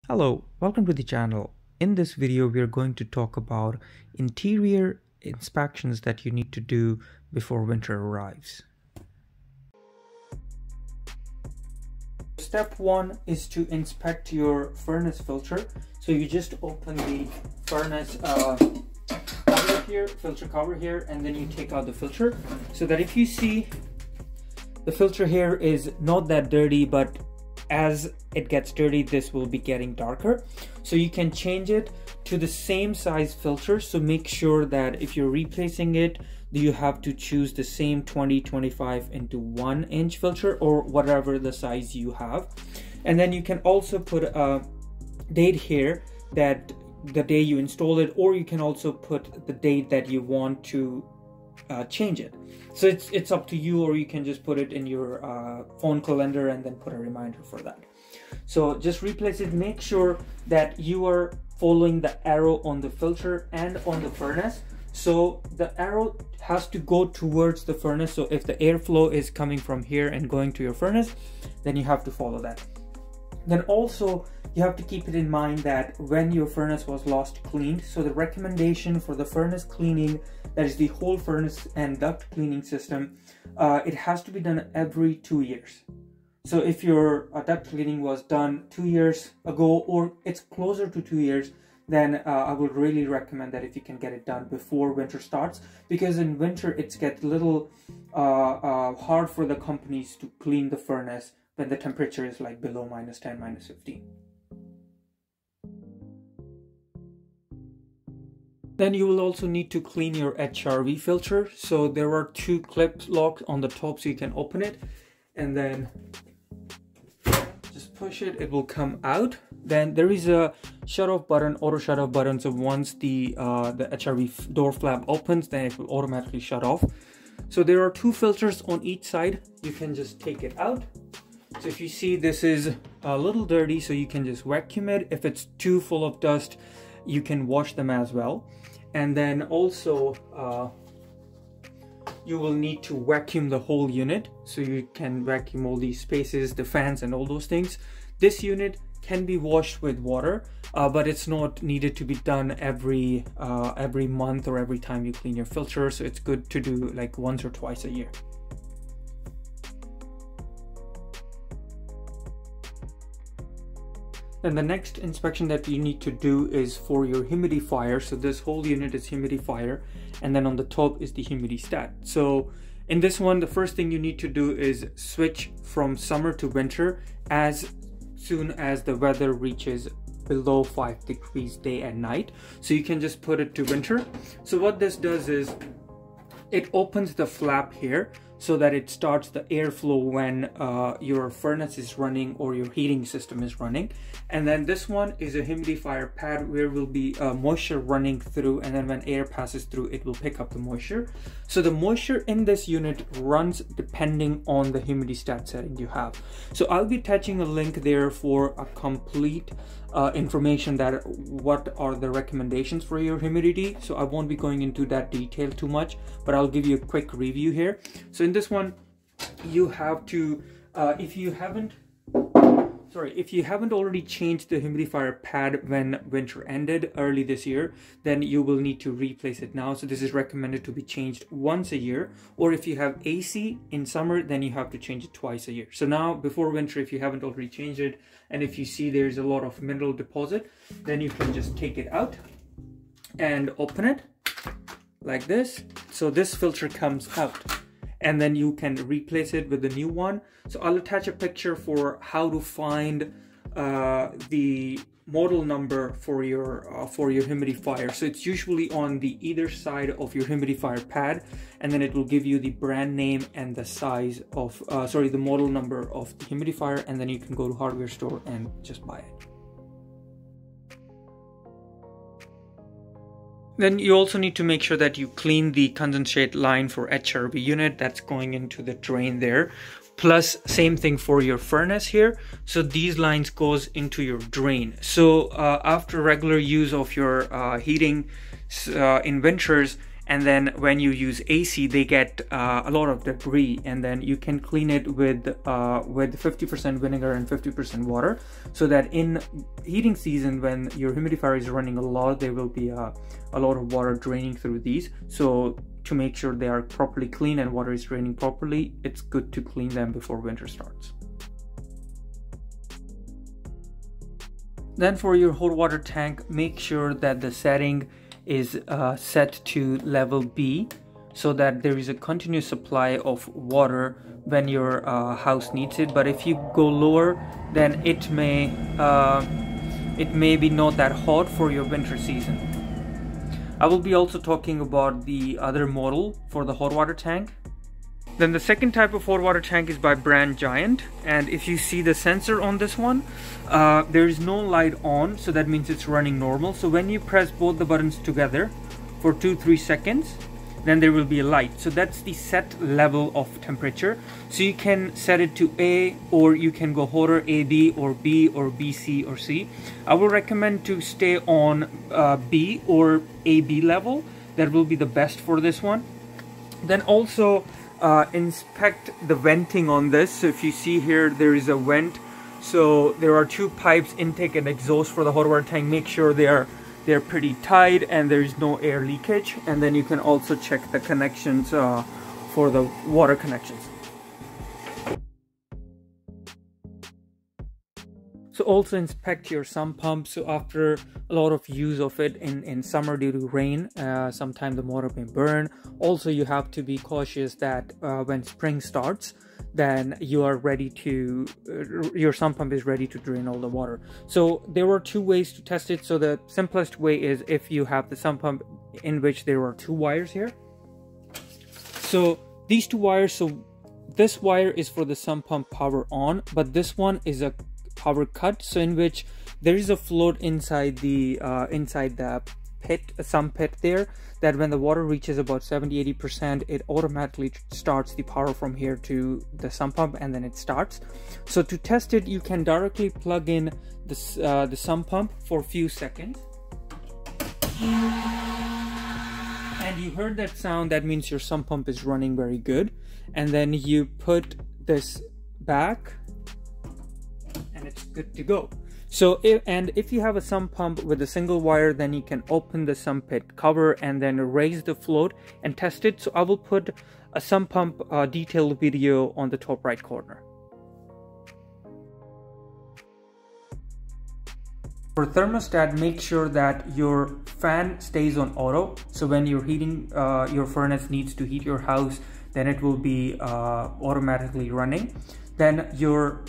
Hello, welcome to the channel. In this video, we are going to talk about interior inspections that you need to do before winter arrives. Step one is to inspect your furnace filter. So you just open the furnace cover here, filter cover here, and then you take out the filter so that if you see the filter here is not that dirty, but as it gets dirty, this will be getting darker. So you can change it to the same size filter. So make sure that if you're replacing it, you have to choose the same 20-25 into 1 inch filter or whatever the size you have. And then you can also put a date here, that the day you install it, or you can also put the date that you want to change it. So it's up to you, or you can just put it in your phone calendar and then put a reminder for that. So just replace it. Make sure that you are following the arrow on the filter and on the furnace. So the arrow has to go towards the furnace. So if the airflow is coming from here and going to your furnace, then you have to follow that. Then also you have to keep it in mind that when your furnace was last cleaned, so the recommendation for the furnace cleaning, that is the whole furnace and duct cleaning system, it has to be done every 2 years. So if your duct cleaning was done 2 years ago, or it's closer to 2 years, then I would really recommend that if you can get it done before winter starts, because in winter it gets a little hard for the companies to clean the furnace when the temperature is like below -10, -15. Then you will also need to clean your HRV filter. So there are 2 clip locks on the top, so you can open it and then just push it, it will come out. Then there is a shut off button, auto shut off button. So once the HRV door flap opens, then it will automatically shut off. So there are 2 filters on each side. You can just take it out. So if you see, this is a little dirty, so you can just vacuum it. If it's too full of dust, you can wash them as well. And then also you will need to vacuum the whole unit, so you can vacuum all these spaces, the fans and all those things. This unit can be washed with water, but it's not needed to be done every month or every time you clean your filter. So it's good to do like once or twice a year. And the next inspection that you need to do is for your humidifier. So this whole unit is humidifier, and then on the top is the Humidistat. So in this one, the first thing you need to do is switch from summer to winter as soon as the weather reaches below 5 degrees day and night. So you can just put it to winter. So what this does is it opens the flap here so that it starts the airflow when your furnace is running or your heating system is running. And then this one is a humidifier pad where will be moisture running through, and then when air passes through, it will pick up the moisture. So the moisture in this unit runs depending on the Humidistat setting you have. So I'll be attaching a link there for a complete information that what are the recommendations for your humidity. So I won't be going into that detail too much, but I'll give you a quick review here. So in this one, you have to if you haven't already changed the humidifier pad when winter ended early this year, then you will need to replace it now. So this is recommended to be changed once a year, or if you have AC in summer, then you have to change it twice a year. So now before winter, if you haven't already changed it, and if you see there's a lot of mineral deposit, then you can just take it out and open it like this. So this filter comes out, and then you can replace it with the new one. So I'll attach a picture for how to find the model number for your humidifier. So it's usually on the either side of your humidifier pad, and then it will give you the brand name and the size of the model number of the humidifier, and then you can go to hardware store and just buy it. Then you also need to make sure that you clean the condensate line for HRV unit that's going into the drain there. Plus same thing for your furnace here. So these lines goes into your drain. So after regular use of your heating in winters, and then when you use AC they get a lot of debris, and then you can clean it with 50% vinegar and 50% water, so that in heating season when your humidifier is running a lot, there will be a lot of water draining through these. So to make sure they are properly clean and water is draining properly, it's good to clean them before winter starts. Then for your hot water tank, make sure that the setting is set to level B, so that there is a continuous supply of water when your house needs it. But if you go lower, then it may be not that hot for your winter season. I will be also talking about the other model for the hot water tank. Then the second type of hot water tank is by brand Giant, and if you see the sensor on this one, there is no light on, so that means it's running normal. So when you press both the buttons together for 2-3 seconds, then there will be a light. So that's the set level of temperature. So you can set it to A, or you can go hotter AB or B or BC or C. I will recommend to stay on B or AB level. That will be the best for this one. Then also inspect the venting on this. So if you see here, there is a vent. So there are 2 pipes, intake and exhaust for the hot water tank. Make sure they're pretty tight and there is no air leakage. And then you can also check the connections for the water connections. So also inspect your sump pump. So after a lot of use of it in summer due to rain, sometimes the motor may burn. Also you have to be cautious that when spring starts, then you are ready to, your sump pump is ready to drain all the water. So there are 2 ways to test it. So the simplest way is if you have the sump pump in which there are 2 wires here. So these 2 wires, so this wire is for the sump pump power on, but this one is a power cut, so in which there is a float inside the pit, a sump pit there, that when the water reaches about 70-80%, it automatically starts the power from here to the sump pump, and then it starts. So to test it, you can directly plug in this the sump pump for a few seconds, and you heard that sound. That means your sump pump is running very good. And then you put this back and it's good to go. So if you have a sump pump with a single wire, then you can open the sump pit cover and then raise the float and test it. So I will put a sump pump detailed video on the top right corner. For thermostat, make sure that your fan stays on auto. So when you're heating, your furnace needs to heat your house, then it will be automatically running. Then your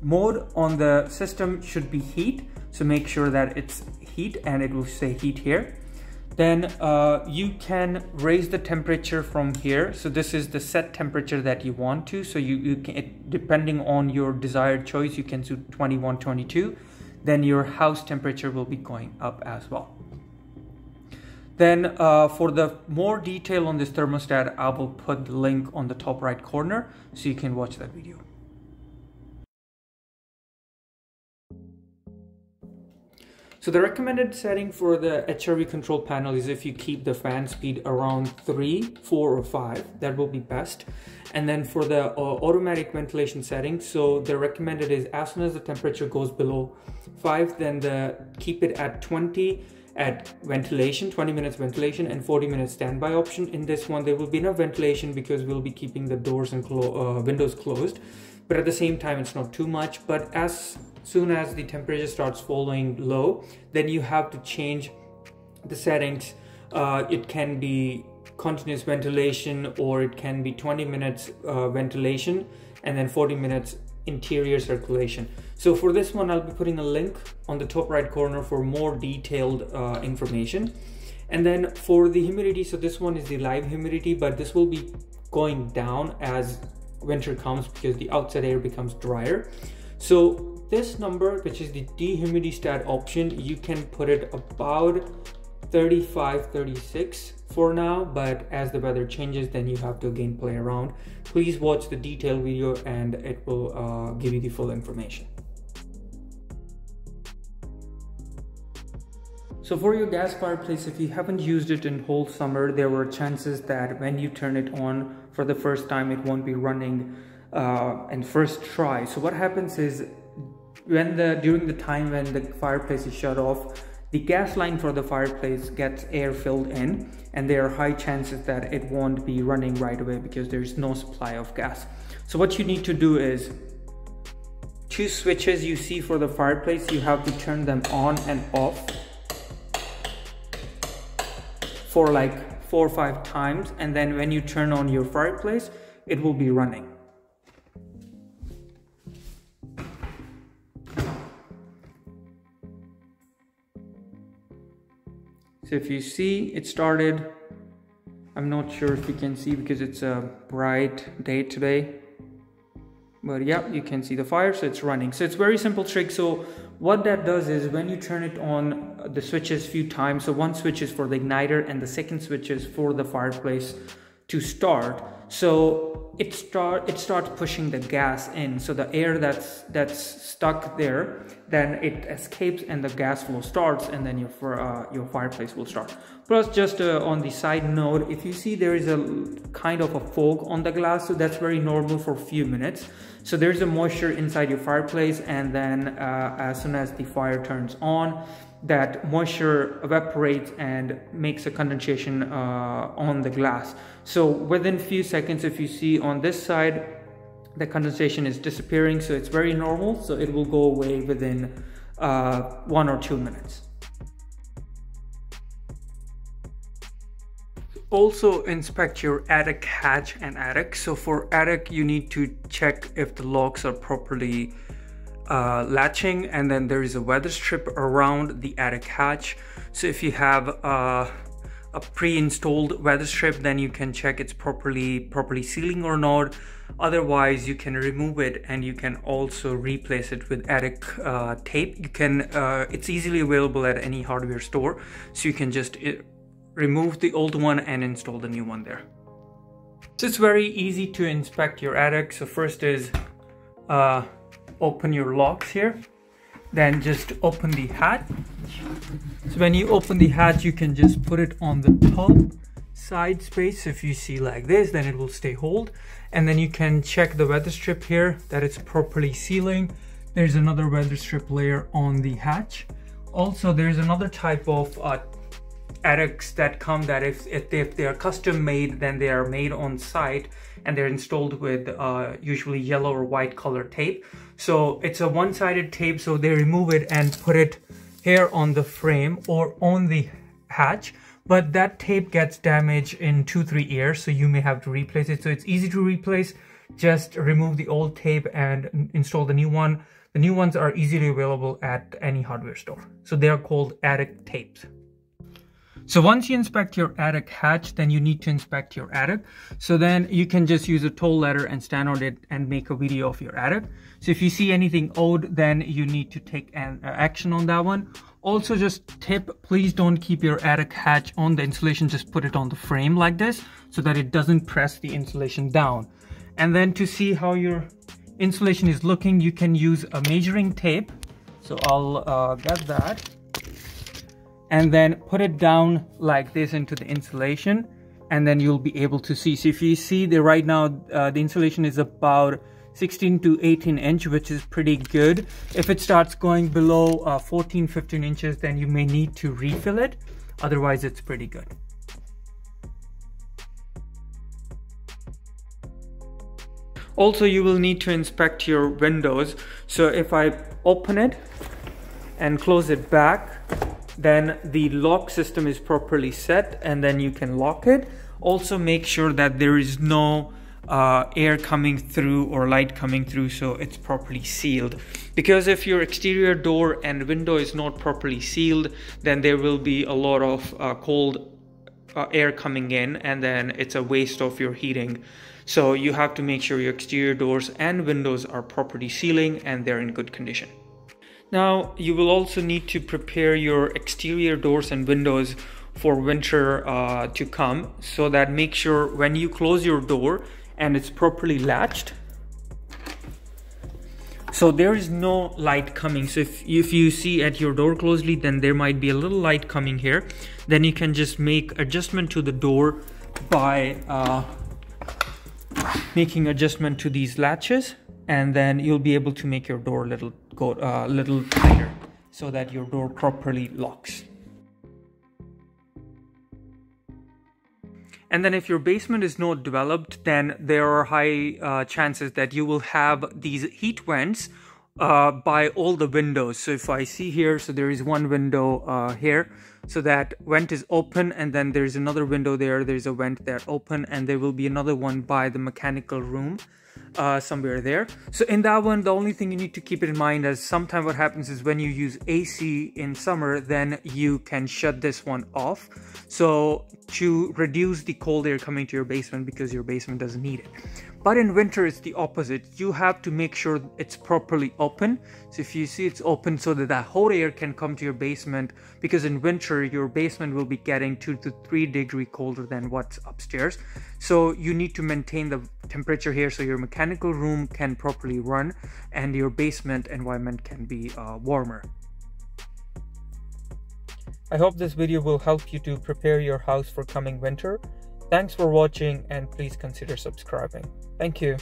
mode on the system should be heat. So make sure that it's heat and it will say heat here. Then you can raise the temperature from here. So this is the set temperature that you want to. So you can, depending on your desired choice, you can do 21, 22. Then your house temperature will be going up as well. Then for the more detail on this thermostat, I will put the link on the top right corner so you can watch that video. So the recommended setting for the HRV control panel is if you keep the fan speed around 3, 4 or 5, that will be best. And then for the automatic ventilation setting, so the recommended is as soon as the temperature goes below 5, then keep it at 20 at ventilation, 20 minutes ventilation and 40 minutes standby option. In this one, there will be no ventilation because we'll be keeping the doors and windows closed. But at the same time, it's not too much. But as soon as the temperature starts falling low, then you have to change the settings. It can be continuous ventilation, or it can be 20 minutes ventilation and then 40 minutes interior circulation. So for this one, I'll be putting a link on the top right corner for more detailed information. And then for the humidity, so this one is the live humidity, but this will be going down as winter comes because the outside air becomes drier. So this number, which is the dehumidistat option, you can put it about 35, 36 for now, but as the weather changes, then you have to again play around. Please watch the detailed video and it will give you the full information. So for your gas fireplace, if you haven't used it in whole summer, there were chances that when you turn it on for the first time, it won't be running in first try. So what happens is during the time when the fireplace is shut off, the gas line for the fireplace gets air filled in, and there are high chances that it won't be running right away because there's no supply of gas. So what you need to do is, 2 switches you see for the fireplace, you have to turn them on and off for like 4 or 5 times, and then when you turn on your fireplace, it will be running. So if you see, it started. I'm not sure if you can see because it's a bright day today, but yeah, you can see the fire, so it's running. So it's very simple trick. So what that does is, when you turn it on, the switches few times, so one switch is for the igniter and the second switch is for the fireplace to start. So it starts pushing the gas in, so the air that's stuck there, then it escapes and the gas flow starts, and then your fireplace will start. Plus, just on the side note, if you see there is a kind of a fog on the glass, so that's very normal for a few minutes. So there's a moisture inside your fireplace, and then as soon as the fire turns on, that moisture evaporates and makes a condensation on the glass. So within few seconds, if you see on this side, the condensation is disappearing, so it's very normal. So it will go away within 1 or 2 minutes. Also inspect your attic hatch and attic. So for attic, you need to check if the locks are properly latching, and then there is a weather strip around the attic hatch. So if you have a pre-installed weather strip, then you can check it's properly sealing or not. Otherwise, you can remove it, and you can also replace it with attic tape. You can it's easily available at any hardware store, so you can just remove the old one and install the new one there. So it's very easy to inspect your attic. So first is open your locks here, then just open the hatch. So when you open the hatch, you can just put it on the top side space. If you see like this, then it will stay hold, and then you can check the weather strip here that it's properly sealing. There's another weather strip layer on the hatch. Also, there's another type of attics that come that if they are custom made, then they are made on site and they're installed with usually yellow or white color tape. So it's a one-sided tape, so they remove it and put it here on the frame or on the hatch, but that tape gets damaged in 2-3 years, so you may have to replace it. So it's easy to replace. Just remove the old tape and install the new one. The new ones are easily available at any hardware store. So they are called attic tapes. So once you inspect your attic hatch, then you need to inspect your attic. So then you can just use a toll ladder and stand on it and make a video of your attic. So if you see anything odd, then you need to take an action on that one. Also, just tip, please don't keep your attic hatch on the insulation. Just put it on the frame like this so that it doesn't press the insulation down. And then to see how your insulation is looking, you can use a measuring tape. So I'll get that. And then put it down like this into the insulation, and then you'll be able to see. So if you see right now, the insulation is about 16 to 18 inch, which is pretty good. If it starts going below 14-15 inches, then you may need to refill it. Otherwise, it's pretty good. Also, you will need to inspect your windows. So if I open it and close it back, then the lock system is properly set, and then you can lock it. Also make sure that there is no air coming through or light coming through, so it's properly sealed. Because if your exterior door and window is not properly sealed, then there will be a lot of cold air coming in, and then it's a waste of your heating. So you have to make sure your exterior doors and windows are properly sealing and they're in good condition. Now, you will also need to prepare your exterior doors and windows for winter to come, so that make sure when you close your door and it's properly latched. So there is no light coming. So if you see at your door closely, then there might be a little light coming here. Then you can just make adjustment to the door by making adjustment to these latches, and then you'll be able to make your door a little tighter so that your door properly locks. And then if your basement is not developed, then there are high chances that you will have these heat vents by all the windows. So if I see here, so there is one window here, so that vent is open, and then there's another window there, there's a vent there open, and there will be another one by the mechanical room somewhere there. So in that one, the only thing you need to keep it in mind is sometimes what happens is when you use AC in summer, then you can shut this one off, so to reduce the cold air coming to your basement, because your basement doesn't need it. But in winter it's the opposite. You have to make sure it's properly open. So if you see it's open, so that hot air can come to your basement, because in winter your basement will be getting 2 to 3 degrees colder than what's upstairs. So you need to maintain the temperature here so your mechanical room can properly run and your basement environment can be warmer. I hope this video will help you to prepare your house for coming winter. Thanks for watching, and please consider subscribing. Thank you.